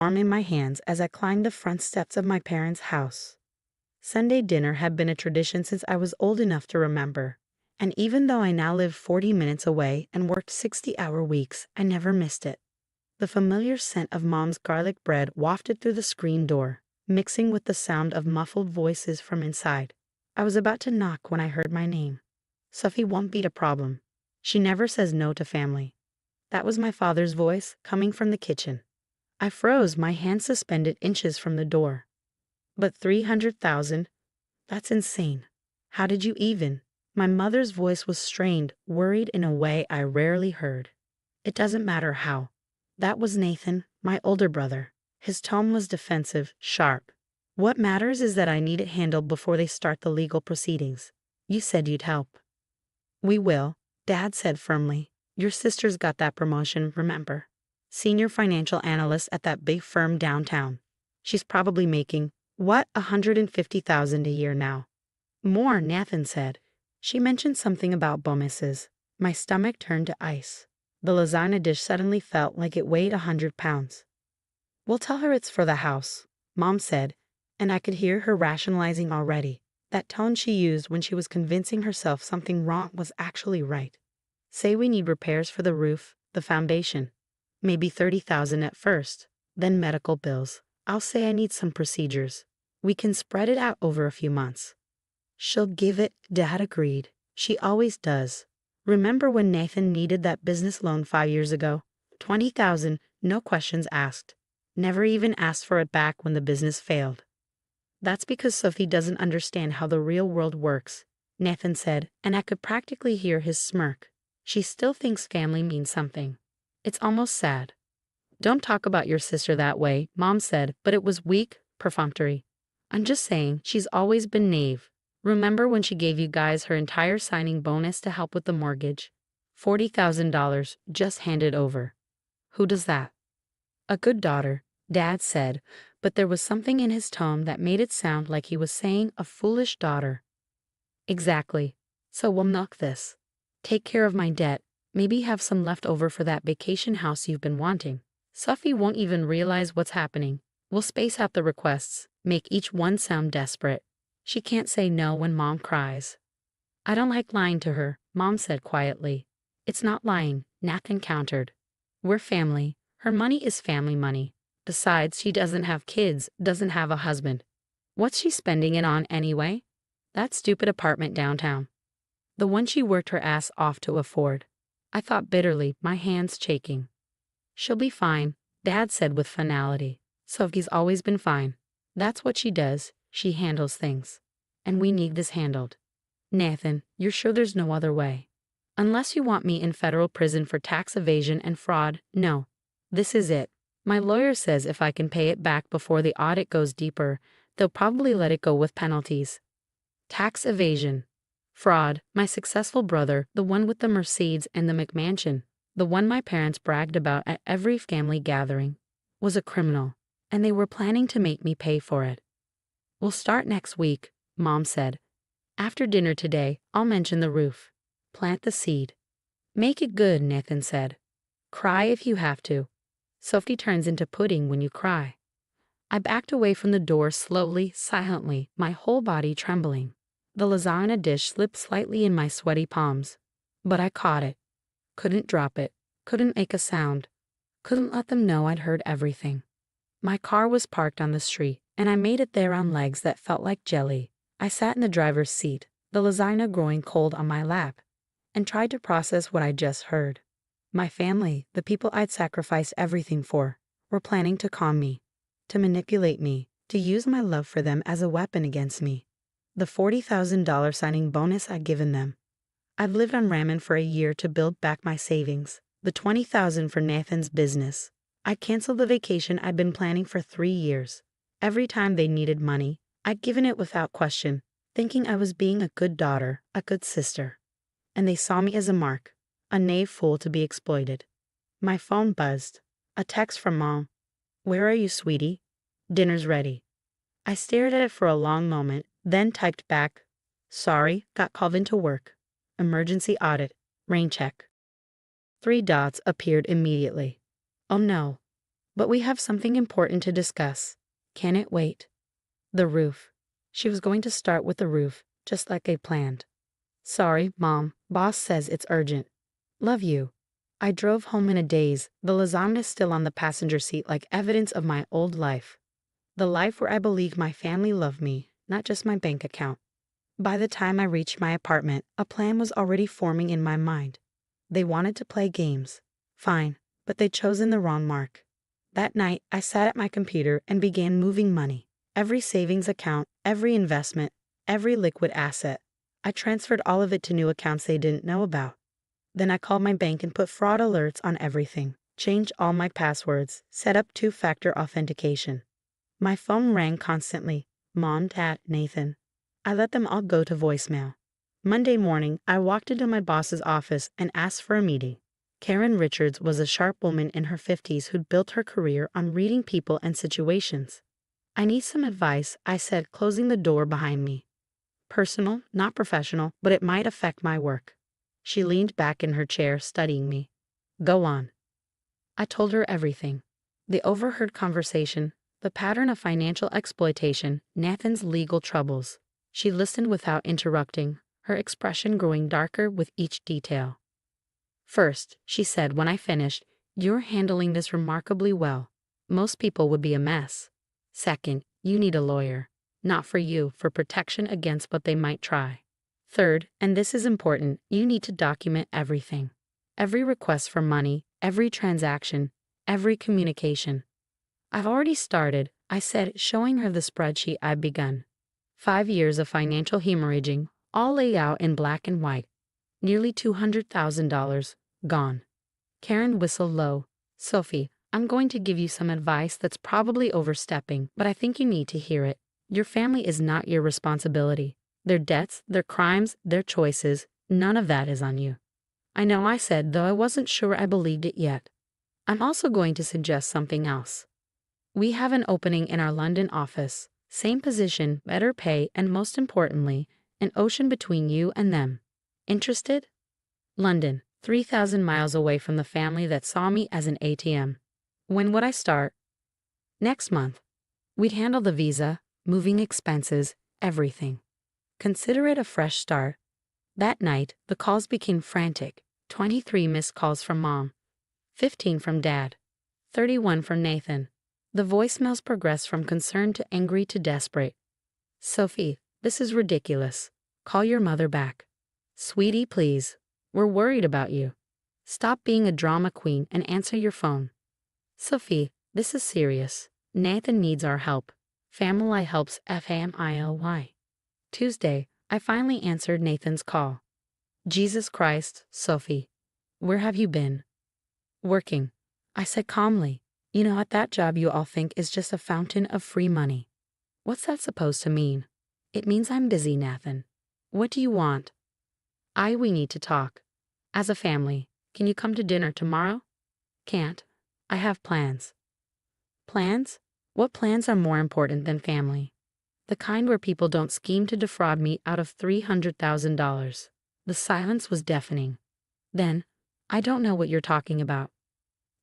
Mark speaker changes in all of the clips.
Speaker 1: arm in my hands as I climbed the front steps of my parents' house. Sunday dinner had been a tradition since I was old enough to remember, and even though I now live 40 minutes away and worked 60-hour weeks, I never missed it. The familiar scent of Mom's garlic bread wafted through the screen door, mixing with the sound of muffled voices from inside. I was about to knock when I heard my name. Sophie won't be a problem. She never says no to family. That was my father's voice coming from the kitchen. I froze, my hand suspended inches from the door. But 300,000? That's insane. How did you even? My mother's voice was strained, worried in a way I rarely heard. It doesn't matter how. That was Nathan, my older brother. His tone was defensive, sharp. What matters is that I need it handled before they start the legal proceedings. You said you'd help. We will, Dad said firmly. Your sister's got that promotion, remember? Senior financial analyst at that big firm downtown. She's probably making, what, $150,000 a year now. More, Nathan said. She mentioned something about bonuses. My stomach turned to ice. The lasagna dish suddenly felt like it weighed 100 pounds. We'll tell her it's for the house, Mom said, and I could hear her rationalizing already. That tone she used when she was convincing herself something wrong was actually right. Say we need repairs for the roof, the foundation. Maybe 30,000 at first, then medical bills. I'll say I need some procedures. We can spread it out over a few months. She'll give it, Dad agreed. She always does. Remember when Nathan needed that business loan 5 years ago? 20,000, no questions asked. Never even asked for it back when the business failed. That's because Sophie doesn't understand how the real world works, Nathan said, and I could practically hear his smirk. She still thinks family means something. It's almost sad. Don't talk about your sister that way, Mom said, but it was weak, perfunctory. I'm just saying, she's always been naive. Remember when she gave you guys her entire signing bonus to help with the mortgage? $40,000 just handed over. Who does that? A good daughter, Dad said, but there was something in his tone that made it sound like he was saying a foolish daughter. Exactly. So we'll milk this. Take care of my debt, maybe have some left over for that vacation house you've been wanting. Sophie won't even realize what's happening. We'll space out the requests, make each one sound desperate. She can't say no when Mom cries. I don't like lying to her, Mom said quietly. It's not lying, Nathan countered. We're family. Her money is family money. Besides, she doesn't have kids, doesn't have a husband. What's she spending it on anyway? That stupid apartment downtown. The one she worked her ass off to afford. I thought bitterly, my hands shaking. She'll be fine, Dad said with finality. Sophie's always been fine. That's what she does. She handles things. And we need this handled. Nathan, you're sure there's no other way? Unless you want me in federal prison for tax evasion and fraud, no. This is it. My lawyer says if I can pay it back before the audit goes deeper, they'll probably let it go with penalties. Tax evasion. Fraud. My successful brother, the one with the Mercedes and the McMansion, the one my parents bragged about at every family gathering, was a criminal, and they were planning to make me pay for it. We'll start next week, Mom said. After dinner today, I'll mention the roof. Plant the seed. Make it good, Nathan said. Cry if you have to. Sophie turns into pudding when you cry. I backed away from the door slowly, silently, my whole body trembling. The lasagna dish slipped slightly in my sweaty palms. But I caught it. Couldn't drop it. Couldn't make a sound. Couldn't let them know I'd heard everything. My car was parked on the street, and I made it there on legs that felt like jelly. I sat in the driver's seat, the lasagna growing cold on my lap, and tried to process what I just heard. My family, the people I'd sacrificed everything for, were planning to con me, to manipulate me, to use my love for them as a weapon against me. The $40,000 signing bonus I'd given them. I'd lived on ramen for a year to build back my savings, the $20,000 for Nathan's business. I'd canceled the vacation I'd been planning for 3 years. Every time they needed money, I'd given it without question, thinking I was being a good daughter, a good sister. And they saw me as a mark, a knave fool to be exploited. My phone buzzed. A text from Mom. Where are you, sweetie? Dinner's ready. I stared at it for a long moment, then typed back, sorry, got called into work. Emergency audit. Rain check. 3 dots appeared immediately. Oh no. But we have something important to discuss. Can it wait? The roof. She was going to start with the roof, just like I planned. Sorry, Mom. Boss says it's urgent. Love you. I drove home in a daze, the lasagna still on the passenger seat like evidence of my old life. The life where I believed my family loved me, not just my bank account. By the time I reached my apartment, a plan was already forming in my mind. They wanted to play games. Fine, but they'd chosen the wrong mark. That night, I sat at my computer and began moving money. Every savings account, every investment, every liquid asset. I transferred all of it to new accounts they didn't know about. Then I called my bank and put fraud alerts on everything, changed all my passwords, set up two-factor authentication. My phone rang constantly. Mom, Dad, Nathan. I let them all go to voicemail. Monday morning, I walked into my boss's office and asked for a meeting. Karen Richards was a sharp woman in her 50s who'd built her career on reading people and situations. I need some advice, I said, closing the door behind me. Personal, not professional, but it might affect my work. She leaned back in her chair, studying me. Go on. I told her everything. The overheard conversation, the pattern of financial exploitation, Nathan's legal troubles. She listened without interrupting, her expression growing darker with each detail. First, she said when I finished, you're handling this remarkably well. Most people would be a mess. Second, you need a lawyer. Not for you, for protection against what they might try. Third, and this is important, you need to document everything. Every request for money, every transaction, every communication. I've already started, I said, showing her the spreadsheet I'd begun. 5 years of financial hemorrhaging, all laid out in black and white. Nearly $200,000, gone. Karen whistled low. Sophie, I'm going to give you some advice that's probably overstepping, but I think you need to hear it. Your family is not your responsibility. Their debts, their crimes, their choices, none of that is on you. I know, I said, though I wasn't sure I believed it yet. I'm also going to suggest something else. We have an opening in our London office. Same position, better pay, and most importantly, an ocean between you and them. Interested? London, 3,000 miles away from the family that saw me as an ATM. When would I start? Next month. We'd handle the visa, moving expenses, everything. Consider it a fresh start. That night, the calls became frantic. 23 missed calls from Mom. 15 from Dad. 31 from Nathan. The voicemails progressed from concerned to angry to desperate. Sophie, this is ridiculous. Call your mother back. Sweetie, please. We're worried about you. Stop being a drama queen and answer your phone. Sophie, this is serious. Nathan needs our help. Family helps family. Tuesday, I finally answered Nathan's call. Jesus Christ, Sophie. Where have you been? Working. I said calmly. You know, at that job you all think is just a fountain of free money. What's that supposed to mean? It means I'm busy, Nathan. What do you want? We need to talk. As a family, can you come to dinner tomorrow? Can't. I have plans. Plans? What plans are more important than family? The kind where people don't scheme to defraud me out of $300,000. The silence was deafening. Then, I don't know what you're talking about.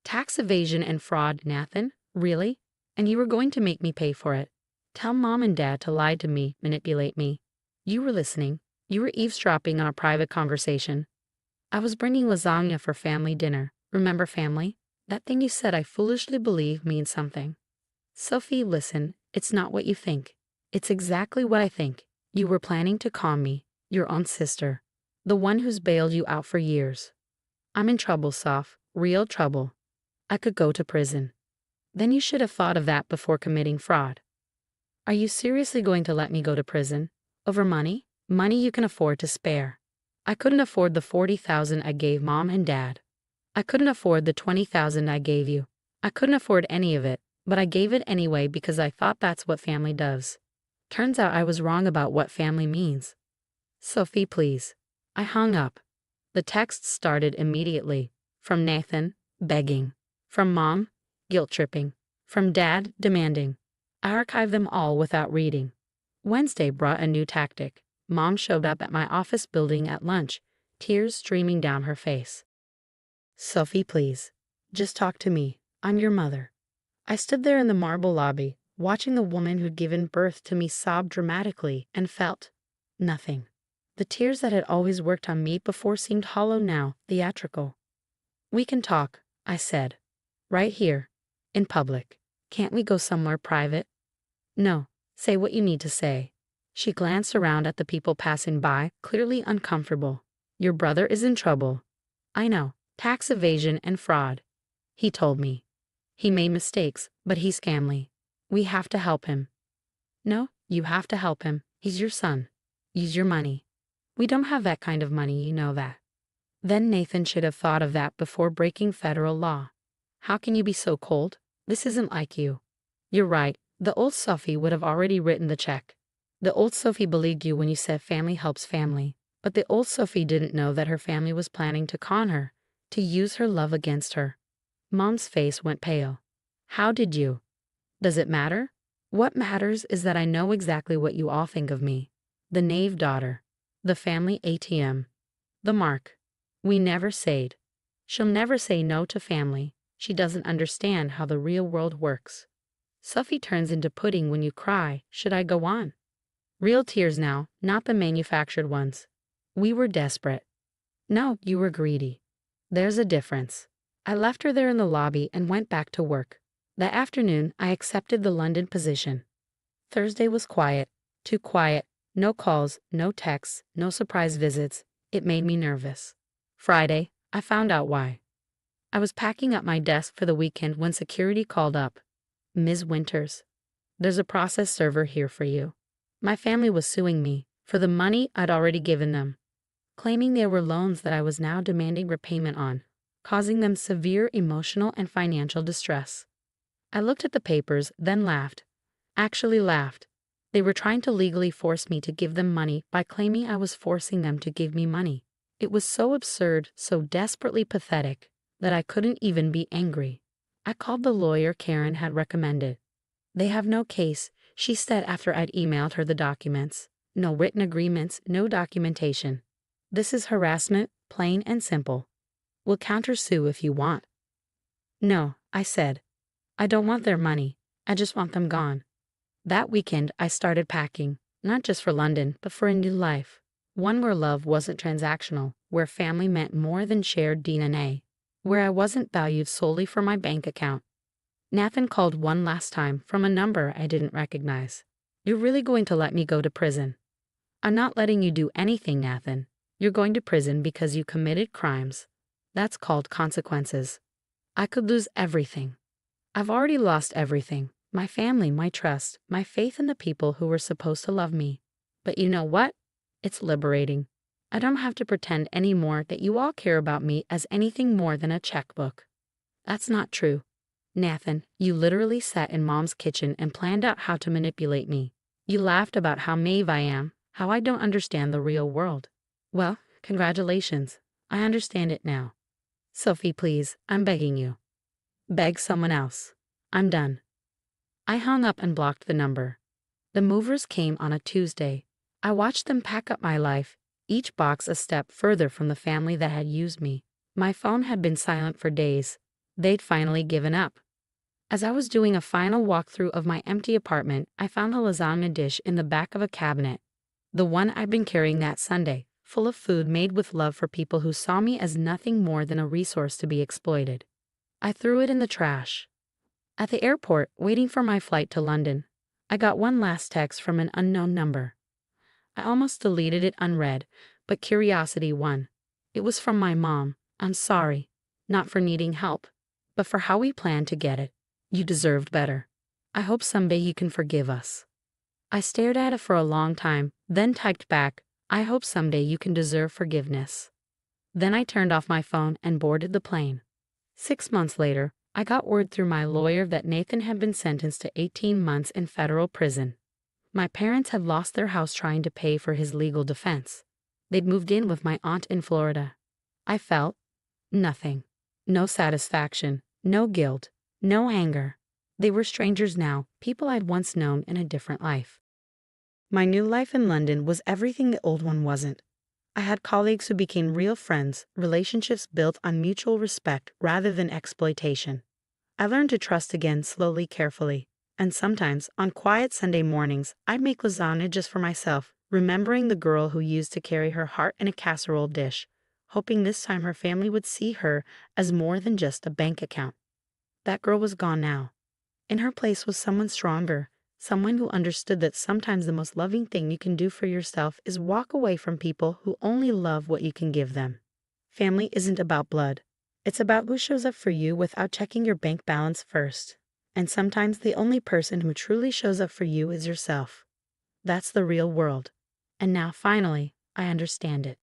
Speaker 1: Tax evasion and fraud, Nathan? Really? And you were going to make me pay for it. Tell Mom and Dad to lie to me, manipulate me. You were listening. You were eavesdropping on a private conversation. I was bringing lasagna for family dinner. Remember family? That thing you said I foolishly believe means something. Sophie, listen, it's not what you think. It's exactly what I think. You were planning to con me, your own sister. The one who's bailed you out for years. I'm in trouble, Soph. Real trouble. I could go to prison. Then you should have thought of that before committing fraud. Are you seriously going to let me go to prison? Over money? Money you can afford to spare. I couldn't afford the $40,000 I gave Mom and Dad. I couldn't afford the $20,000 I gave you. I couldn't afford any of it, but I gave it anyway because I thought that's what family does. Turns out I was wrong about what family means. Sophie, please. I hung up. The texts started immediately. From Nathan, begging. From Mom, guilt-tripping. From Dad, demanding. I archived them all without reading. Wednesday brought a new tactic. Mom showed up at my office building at lunch, tears streaming down her face. Sophie, please. Just talk to me. I'm your mother. I stood there in the marble lobby, watching the woman who'd given birth to me sob dramatically, and felt nothing. The tears that had always worked on me before seemed hollow now, theatrical. "We can talk," I said. "Right here. In public. Can't we go somewhere private?" "No. Say what you need to say." She glanced around at the people passing by, clearly uncomfortable. "Your brother is in trouble." "I know. Tax evasion and fraud. He told me. He made mistakes, but he's family. We have to help him." "No, you have to help him. He's your son. Use your money." "We don't have that kind of money, you know that." Then Nathan should have thought of that before breaking federal law. "How can you be so cold? This isn't like you." "You're right. The old Sophie would have already written the check." "The old Sophie believed you when you said family helps family. But the old Sophie didn't know that her family was planning to con her, to use her love against her." Mom's face went pale. "How did you?" "Does it matter? What matters is that I know exactly what you all think of me. The knave daughter. The family ATM. The mark. We never said. She'll never say no to family. She doesn't understand how the real world works. Sophie turns into pudding when you cry. Should I go on?" "Real tears now, not the manufactured ones." "We were desperate." "No, you were greedy." "There's a difference." I left her there in the lobby and went back to work. That afternoon, I accepted the London position. Thursday was quiet. Too quiet. No calls, no texts, no surprise visits. It made me nervous. Friday, I found out why. I was packing up my desk for the weekend when security called up. "Ms. Winters, there's a process server here for you." My family was suing me for the money I'd already given them, claiming they were loans that I was now demanding repayment on, causing them severe emotional and financial distress. I looked at the papers, then laughed. Actually laughed. They were trying to legally force me to give them money by claiming I was forcing them to give me money. It was so absurd, so desperately pathetic, that I couldn't even be angry. I called the lawyer Karen had recommended. "They have no case," she said after I'd emailed her the documents. "No written agreements, no documentation. This is harassment, plain and simple. We'll countersue if you want." "No," I said. "I don't want their money. I just want them gone." That weekend, I started packing, not just for London, but for a new life. One where love wasn't transactional, where family meant more than shared DNA, where I wasn't valued solely for my bank account. Nathan called one last time from a number I didn't recognize. "You're really going to let me go to prison?" "I'm not letting you do anything, Nathan. You're going to prison because you committed crimes. That's called consequences. I could lose everything. I've already lost everything. My family, my trust, my faith in the people who were supposed to love me. But you know what? It's liberating. I don't have to pretend anymore that you all care about me as anything more than a checkbook." "That's not true. Nathan, you literally sat in Mom's kitchen and planned out how to manipulate me. You laughed about how naive I am, how I don't understand the real world. Well, congratulations. I understand it now. Sophie, please, I'm begging you. Beg someone else. I'm done." I hung up and blocked the number. The movers came on a Tuesday. I watched them pack up my life, each box a step further from the family that had used me. My phone had been silent for days. They'd finally given up. As I was doing a final walkthrough of my empty apartment, I found a lasagna dish in the back of a cabinet. The one I'd been carrying that Sunday, full of food made with love for people who saw me as nothing more than a resource to be exploited. I threw it in the trash. At the airport, waiting for my flight to London, I got one last text from an unknown number. I almost deleted it unread, but curiosity won. It was from my mom. "I'm sorry, not for needing help, but for how we planned to get it. You deserved better. I hope someday you can forgive us." I stared at it for a long time, then typed back, "I hope someday you can deserve forgiveness." Then I turned off my phone and boarded the plane. 6 months later, I got word through my lawyer that Nathan had been sentenced to 18 months in federal prison. My parents had lost their house trying to pay for his legal defense. They'd moved in with my aunt in Florida. I felt nothing. No satisfaction, no guilt, no anger. They were strangers now, people I'd once known in a different life. My new life in London was everything the old one wasn't. I had colleagues who became real friends, relationships built on mutual respect rather than exploitation. I learned to trust again slowly, carefully. And sometimes, on quiet Sunday mornings, I'd make lasagna just for myself, remembering the girl who used to carry her heart in a casserole dish, hoping this time her family would see her as more than just a bank account. That girl was gone now. In her place was someone stronger, someone who understood that sometimes the most loving thing you can do for yourself is walk away from people who only love what you can give them. Family isn't about blood. It's about who shows up for you without checking your bank balance first. And sometimes the only person who truly shows up for you is yourself. That's the real world. And now, finally, I understand it.